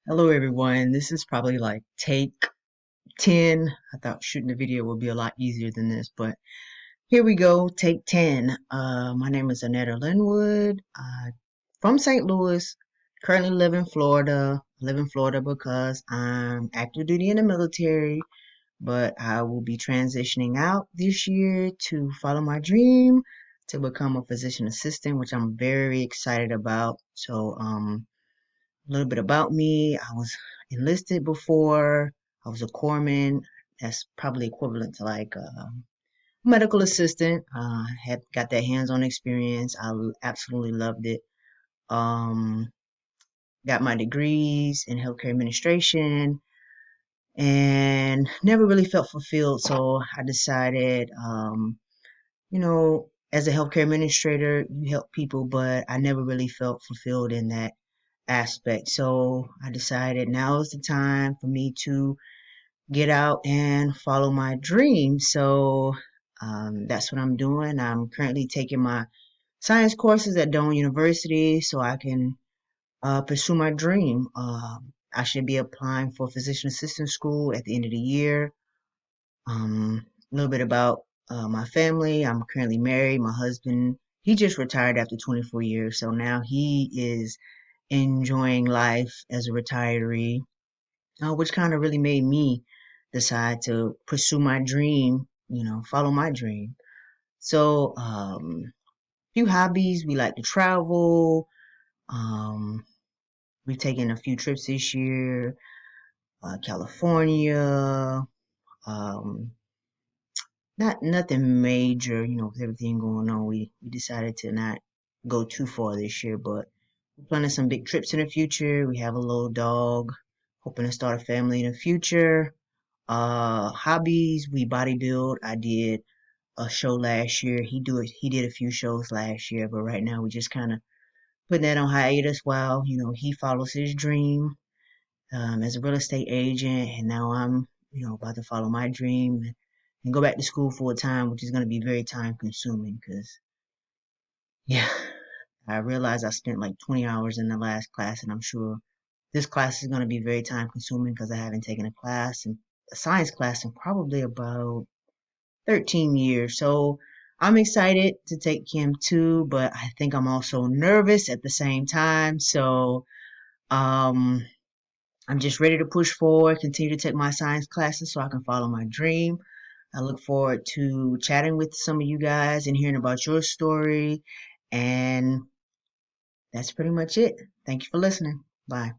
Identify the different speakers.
Speaker 1: Hello everyone, this is probably like take 10. I thought shooting the video would be a lot easier than this, but here we go, take 10. My name is Annetta Linwood, from St. Louis, currently live in Florida. I live in Florida because I'm active duty in the military, but I will be transitioning out this year to follow my dream to become a physician assistant, which I'm very excited about. A little bit about me. I was enlisted before. I was a corpsman. That's probably equivalent to like a medical assistant. Had got that hands-on experience. Absolutely loved it. Um, got my degrees in healthcare administration and never really felt fulfilled. So I decided, as a healthcare administrator, you help people, but I never really felt fulfilled in that aspect. So I decided now is the time for me to get out and follow my dream. That's what I'm doing. I'm currently taking my science courses at Doane University so I can pursue my dream. I should be applying for physician assistant school at the end of the year. A little bit about my family. I'm currently married. My husband, he just retired after 24 years, so now he is enjoying life as a retiree, which kind of really made me decide to pursue my dream, follow my dream. Few hobbies. We like to travel. Um, we've taken a few trips this year, California. Um, Not nothing major, with everything going on. We decided to not go too far this year, but we're planning some big trips in the future. We have a little dog, hoping to start a family in the future. Hobbies, we bodybuild. I did a show last year. He did a few shows last year, but right now we just kind of putting that on hiatus while, he follows his dream as a real estate agent, and now I'm, about to follow my dream and go back to school full time, which is going to be very time consuming because, yeah, I realized I spent like 20 hours in the last class, and I'm sure this class is going to be very time consuming because I haven't taken a science class in probably about 13 years. So I'm excited to take Chem 2, but I think I'm also nervous at the same time. Um, I'm just ready to push forward, continue to take my science classes so I can follow my dream. I look forward to chatting with some of you guys and hearing about your story. And that's pretty much it. Thank you for listening. Bye.